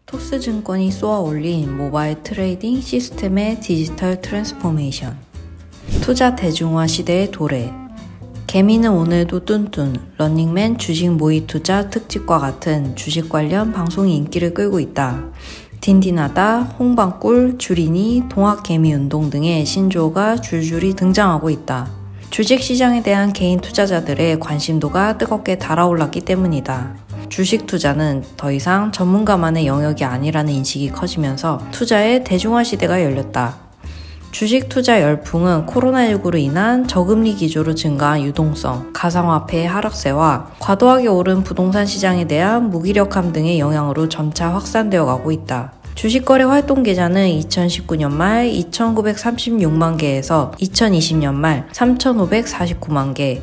토스증권이 쏘아올린 모바일 트레이딩 시스템의 디지털 트랜스포메이션. 투자 대중화 시대의 도래. 개미는 오늘도 뚠뚠, 런닝맨 주식 모의 투자 특집과 같은 주식 관련 방송이 인기를 끌고 있다. 딘딘하다, 홍방꿀, 주린이, 동학개미 운동 등의 신조어가 줄줄이 등장하고 있다. 주식시장에 대한 개인 투자자들의 관심도가 뜨겁게 달아올랐기 때문이다. 주식 투자는 더 이상 전문가만의 영역이 아니라는 인식이 커지면서 투자의 대중화 시대가 열렸다. 주식 투자 열풍은 코로나19로 인한 저금리 기조로 증가한 유동성, 가상화폐의 하락세와 과도하게 오른 부동산 시장에 대한 무기력함 등의 영향으로 점차 확산되어 가고 있다. 주식거래 활동 계좌는 2019년 말 2,936만 개에서 2020년 말 3,549만 개,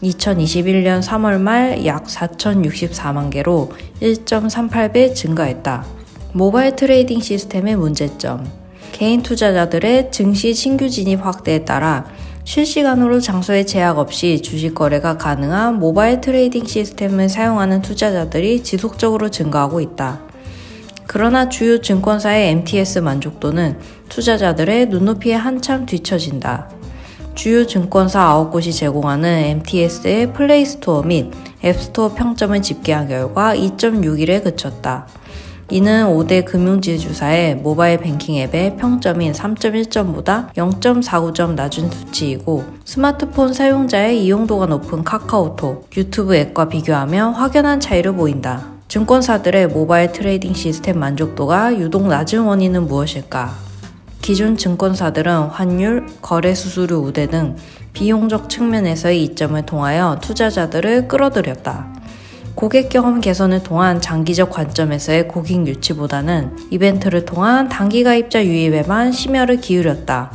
2021년 3월 말 약 4,064만 개로 1.38배 증가했다. 모바일 트레이딩 시스템의 문제점. 개인 투자자들의 증시 신규 진입 확대에 따라 실시간으로 장소의 제약 없이 주식 거래가 가능한 모바일 트레이딩 시스템을 사용하는 투자자들이 지속적으로 증가하고 있다. 그러나 주요 증권사의 MTS 만족도는 투자자들의 눈높이에 한참 뒤처진다. 주요 증권사 9곳이 제공하는 MTS의 플레이스토어 및 앱스토어 평점을 집계한 결과 2.61에 그쳤다. 이는 5대 금융지주사의 모바일 뱅킹 앱의 평점인 3.1점보다 0.49점 낮은 수치이고, 스마트폰 사용자의 이용도가 높은 카카오톡, 유튜브 앱과 비교하면 확연한 차이를 보인다. 증권사들의 모바일 트레이딩 시스템 만족도가 유독 낮은 원인은 무엇일까? 기존 증권사들은 환율, 거래 수수료 우대 등 비용적 측면에서의 이점을 통하여 투자자들을 끌어들였다. 고객 경험 개선을 통한 장기적 관점에서의 고객 유치보다는 이벤트를 통한 단기 가입자 유입에만 심혈을 기울였다.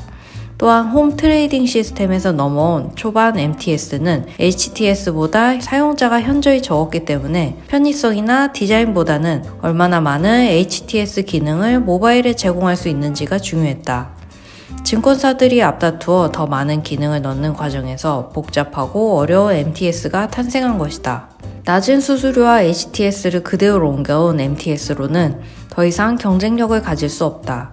또한 홈 트레이딩 시스템에서 넘어온 초반 MTS는 HTS보다 사용자가 현저히 적었기 때문에 편의성이나 디자인보다는 얼마나 많은 HTS 기능을 모바일에 제공할 수 있는지가 중요했다. 증권사들이 앞다투어 더 많은 기능을 넣는 과정에서 복잡하고 어려운 MTS가 탄생한 것이다. 낮은 수수료와 HTS를 그대로 옮겨온 MTS로는 더 이상 경쟁력을 가질 수 없다.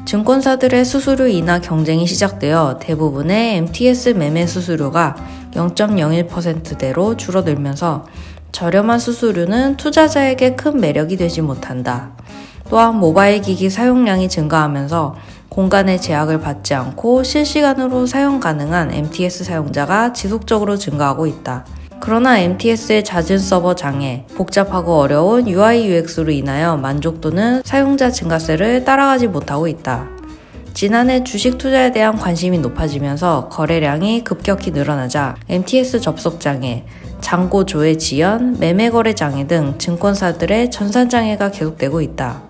증권사들의 수수료 인하 경쟁이 시작되어 대부분의 MTS 매매 수수료가 0.01%대로 줄어들면서 저렴한 수수료는 투자자에게 큰 매력이 되지 못한다. 또한 모바일 기기 사용량이 증가하면서 공간의 제약을 받지 않고 실시간으로 사용 가능한 MTS 사용자가 지속적으로 증가하고 있다. 그러나 MTS의 잦은 서버 장애, 복잡하고 어려운 UI UX로 인하여 만족도는 사용자 증가세를 따라가지 못하고 있다. 지난해 주식 투자에 대한 관심이 높아지면서 거래량이 급격히 늘어나자 MTS 접속 장애, 잔고 조회 지연, 매매 거래 장애 등 증권사들의 전산 장애가 계속되고 있다.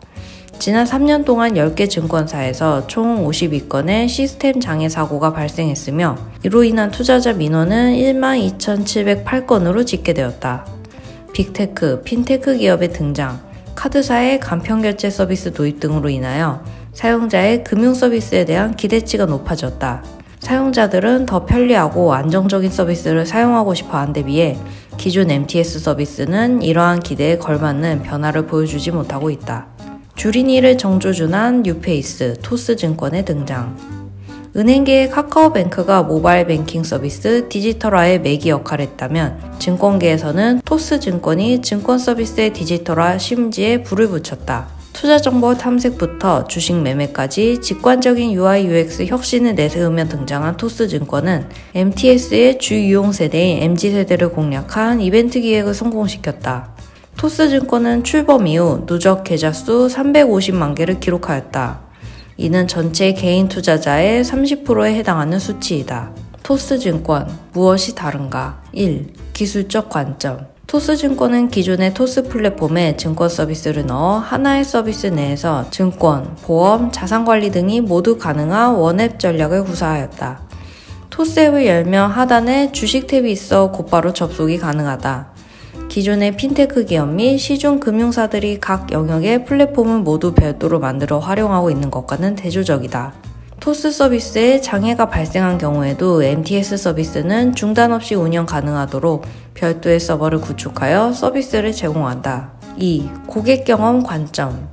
지난 3년 동안 10개 증권사에서 총 52건의 시스템 장애 사고가 발생했으며, 이로 인한 투자자 민원은 12,708건으로 집계되었다. 빅테크, 핀테크 기업의 등장, 카드사의 간편결제 서비스 도입 등으로 인하여 사용자의 금융 서비스에 대한 기대치가 높아졌다. 사용자들은 더 편리하고 안정적인 서비스를 사용하고 싶어 한 데 비해 기존 MTS 서비스는 이러한 기대에 걸맞는 변화를 보여주지 못하고 있다. 주린이를 정조준한 뉴페이스, 토스증권의 등장. 은행계의 카카오뱅크가 모바일 뱅킹 서비스 디지털화의 매기 역할을 했다면, 증권계에서는 토스증권이 증권 서비스의 디지털화 심지에 불을 붙였다. 투자정보 탐색부터 주식 매매까지 직관적인 UI UX 혁신을 내세우며 등장한 토스증권은 MTS의 주 유용 세대인 MZ세대를 공략한 이벤트 기획을 성공시켰다. 토스증권은 출범 이후 누적 계좌 수 350만 개를 기록하였다. 이는 전체 개인 투자자의 30%에 해당하는 수치이다. 토스증권, 무엇이 다른가? 1. 기술적 관점. 토스증권은 기존의 토스 플랫폼에 증권 서비스를 넣어 하나의 서비스 내에서 증권, 보험, 자산관리 등이 모두 가능한 원앱 전략을 구사하였다. 토스앱을 열면 하단에 주식 탭이 있어 곧바로 접속이 가능하다. 기존의 핀테크 기업 및 시중 금융사들이 각 영역의 플랫폼을 모두 별도로 만들어 활용하고 있는 것과는 대조적이다. 토스 서비스에 장애가 발생한 경우에도 MTS 서비스는 중단 없이 운영 가능하도록 별도의 서버를 구축하여 서비스를 제공한다. 2. 고객 경험 관점.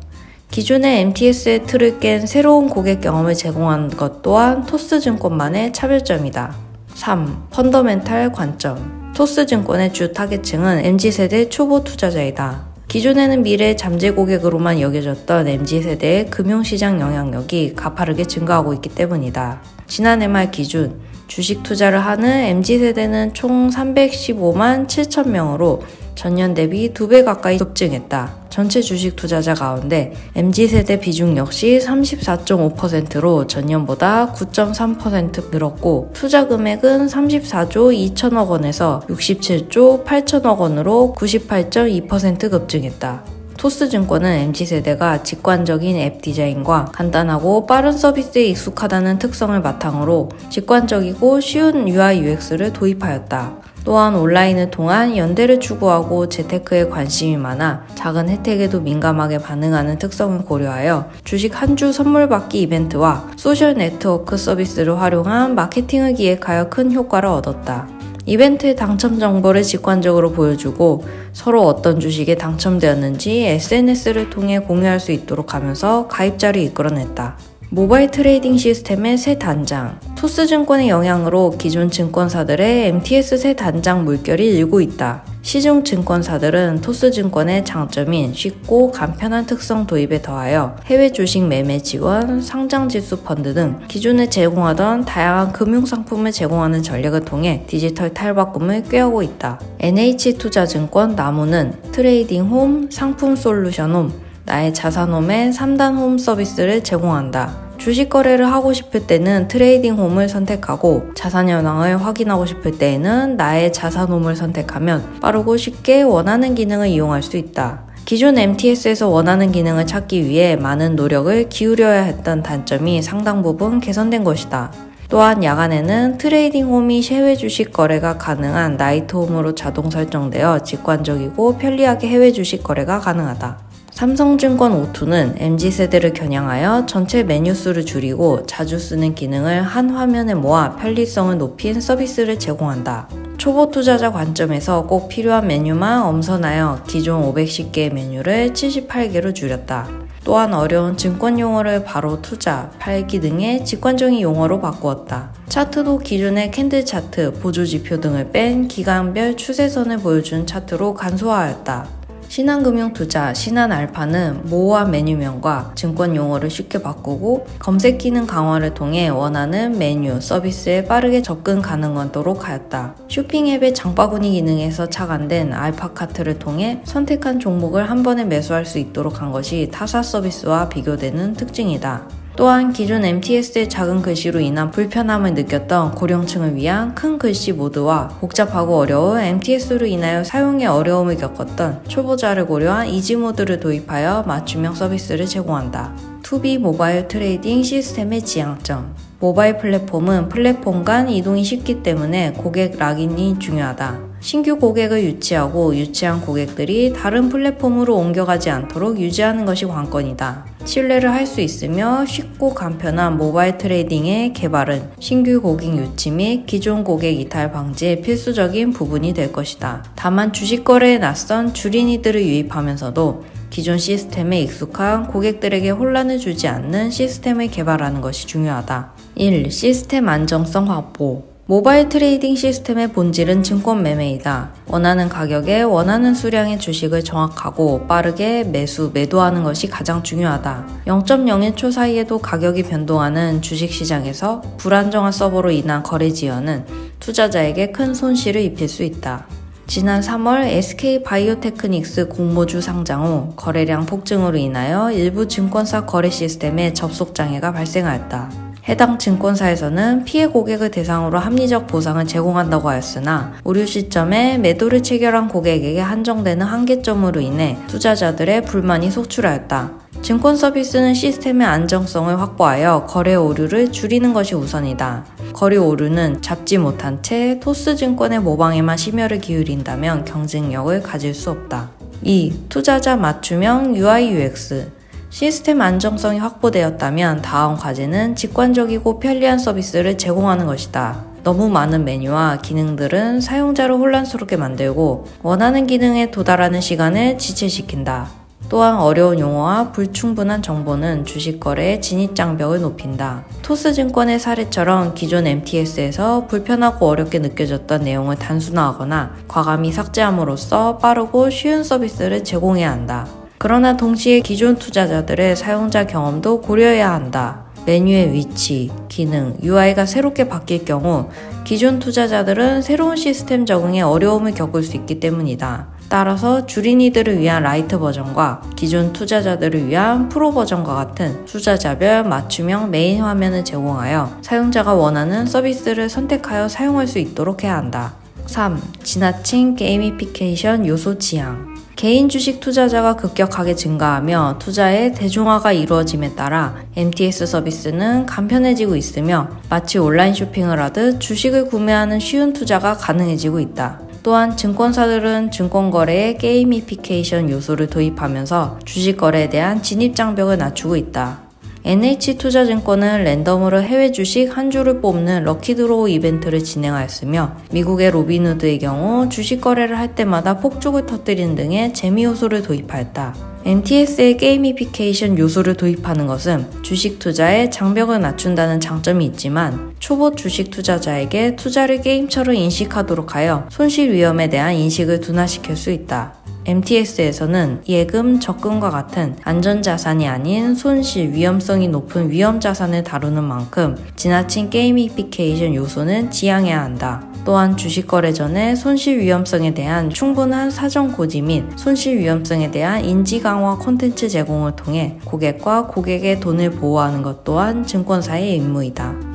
기존의 MTS의 틀을 깬 새로운 고객 경험을 제공하는 것 또한 토스증권만의 차별점이다. 3. 펀더멘탈 관점. 토스증권의 주 타겟층은 MZ세대 초보 투자자이다. 기존에는 미래 잠재 고객으로만 여겨졌던 MZ세대의 금융시장 영향력이 가파르게 증가하고 있기 때문이다. 지난해 말 기준 주식 투자를 하는 MZ세대는 총 315만 7천 명으로 전년 대비 2배 가까이 급증했다. 전체 주식 투자자 가운데 MZ세대 비중 역시 34.5%로 전년보다 9.3% 늘었고 투자 금액은 34조 2천억 원에서 67조 8천억 원으로 98.2% 급증했다. 토스증권은 MZ세대가 직관적인 앱 디자인과 간단하고 빠른 서비스에 익숙하다는 특성을 바탕으로 직관적이고 쉬운 UI UX를 도입하였다. 또한 온라인을 통한 연대를 추구하고 재테크에 관심이 많아 작은 혜택에도 민감하게 반응하는 특성을 고려하여 주식 한 주 선물 받기 이벤트와 소셜 네트워크 서비스를 활용한 마케팅을 기획하여 큰 효과를 얻었다. 이벤트의 당첨 정보를 직관적으로 보여주고 서로 어떤 주식에 당첨되었는지 SNS를 통해 공유할 수 있도록 하면서 가입자를 이끌어냈다. 모바일 트레이딩 시스템의 새 단장. 토스증권의 영향으로 기존 증권사들의 MTS 새 단장 물결이 일고 있다. 시중 증권사들은 토스증권의 장점인 쉽고 간편한 특성 도입에 더하여 해외 주식 매매 지원, 상장지수 펀드 등 기존에 제공하던 다양한 금융상품을 제공하는 전략을 통해 디지털 탈바꿈을 꾀하고 있다. NH투자증권 나무는 트레이딩 홈, 상품 솔루션 홈, 나의 자산홈의 3단 홈 서비스를 제공한다. 주식 거래를 하고 싶을 때는 트레이딩 홈을 선택하고 자산 현황을 확인하고 싶을 때에는 나의 자산홈을 선택하면 빠르고 쉽게 원하는 기능을 이용할 수 있다. 기존 MTS에서 원하는 기능을 찾기 위해 많은 노력을 기울여야 했던 단점이 상당 부분 개선된 것이다. 또한 야간에는 트레이딩 홈이 해외 주식 거래가 가능한 나이트 홈으로 자동 설정되어 직관적이고 편리하게 해외 주식 거래가 가능하다. 삼성증권 O2는 MZ세대를 겨냥하여 전체 메뉴 수를 줄이고 자주 쓰는 기능을 한 화면에 모아 편리성을 높인 서비스를 제공한다. 초보 투자자 관점에서 꼭 필요한 메뉴만 엄선하여 기존 510개의 메뉴를 78개로 줄였다. 또한 어려운 증권 용어를 바로 투자, 팔기 등의 직관적인 용어로 바꾸었다. 차트도 기존의 캔들 차트, 보조지표 등을 뺀 기간별 추세선을 보여준 차트로 간소화하였다. 신한금융투자, 신한알파는 모호한 메뉴명과 증권 용어를 쉽게 바꾸고 검색 기능 강화를 통해 원하는 메뉴, 서비스에 빠르게 접근 가능하도록 하였다. 쇼핑 앱의 장바구니 기능에서 착안된 알파카트를 통해 선택한 종목을 한 번에 매수할 수 있도록 한 것이 타사 서비스와 비교되는 특징이다. 또한 기존 MTS의 작은 글씨로 인한 불편함을 느꼈던 고령층을 위한 큰 글씨 모드와 복잡하고 어려운 MTS로 인하여 사용에 어려움을 겪었던 초보자를 고려한 이지 모드를 도입하여 맞춤형 서비스를 제공한다. 2B 모바일 트레이딩 시스템의 지향점. 모바일 플랫폼은 플랫폼 간 이동이 쉽기 때문에 고객 락인이 중요하다. 신규 고객을 유치하고 유치한 고객들이 다른 플랫폼으로 옮겨가지 않도록 유지하는 것이 관건이다. 신뢰를 할 수 있으며 쉽고 간편한 모바일 트레이딩의 개발은 신규 고객 유치 및 기존 고객 이탈 방지에 필수적인 부분이 될 것이다. 다만 주식 거래에 낯선 주린이들을 유입하면서도 기존 시스템에 익숙한 고객들에게 혼란을 주지 않는 시스템을 개발하는 것이 중요하다. 1. 시스템 안정성 확보. 모바일 트레이딩 시스템의 본질은 증권 매매이다. 원하는 가격에 원하는 수량의 주식을 정확하고 빠르게 매도하는 것이 가장 중요하다. 0.01초 사이에도 가격이 변동하는 주식시장에서 불안정한 서버로 인한 거래 지연은 투자자에게 큰 손실을 입힐 수 있다. 지난 3월 SK바이오테크닉스 공모주 상장 후 거래량 폭증으로 인하여 일부 증권사 거래 시스템에 접속 장애가 발생하였다. 해당 증권사에서는 피해 고객을 대상으로 합리적 보상을 제공한다고 하였으나 오류 시점에 매도를 체결한 고객에게 한정되는 한계점으로 인해 투자자들의 불만이 속출하였다. 증권 서비스는 시스템의 안정성을 확보하여 거래 오류를 줄이는 것이 우선이다. 거래 오류는 잡지 못한 채 토스증권의 모방에만 심혈을 기울인다면 경쟁력을 가질 수 없다. 2. 투자자 맞춤형 UI UX. 시스템 안정성이 확보되었다면 다음 과제는 직관적이고 편리한 서비스를 제공하는 것이다. 너무 많은 메뉴와 기능들은 사용자를 혼란스럽게 만들고 원하는 기능에 도달하는 시간을 지체시킨다. 또한 어려운 용어와 불충분한 정보는 주식 거래의 진입 장벽을 높인다. 토스증권의 사례처럼 기존 MTS에서 불편하고 어렵게 느껴졌던 내용을 단순화하거나 과감히 삭제함으로써 빠르고 쉬운 서비스를 제공해야 한다. 그러나 동시에 기존 투자자들의 사용자 경험도 고려해야 한다. 메뉴의 위치, 기능, UI가 새롭게 바뀔 경우 기존 투자자들은 새로운 시스템 적응에 어려움을 겪을 수 있기 때문이다. 따라서 주린이들을 위한 라이트 버전과 기존 투자자들을 위한 프로 버전과 같은 투자자별 맞춤형 메인 화면을 제공하여 사용자가 원하는 서비스를 선택하여 사용할 수 있도록 해야 한다. 3. 지나친 게이미피케이션 요소 지향. 개인 주식 투자자가 급격하게 증가하며 투자의 대중화가 이루어짐에 따라 MTS 서비스는 간편해지고 있으며 마치 온라인 쇼핑을 하듯 주식을 구매하는 쉬운 투자가 가능해지고 있다. 또한 증권사들은 증권거래에 게이미피케이션 요소를 도입하면서 주식거래에 대한 진입장벽을 낮추고 있다. NH투자증권은 랜덤으로 해외 주식 한 주를 뽑는 럭키드로우 이벤트를 진행하였으며 미국의 로빈후드의 경우 주식 거래를 할 때마다 폭죽을 터뜨리는 등의 재미 요소를 도입하였다. MTS의 게이미피케이션 요소를 도입하는 것은 주식 투자의 장벽을 낮춘다는 장점이 있지만 초보 주식 투자자에게 투자를 게임처럼 인식하도록 하여 손실 위험에 대한 인식을 둔화시킬 수 있다. MTS에서는 예금, 적금과 같은 안전자산이 아닌 손실, 위험성이 높은 위험자산을 다루는 만큼 지나친 게이미피케이션 요소는 지양해야 한다. 또한 주식 거래 전에 손실 위험성에 대한 충분한 사전 고지 및 손실 위험성에 대한 인지 강화 콘텐츠 제공을 통해 고객과 고객의 돈을 보호하는 것 또한 증권사의 임무이다.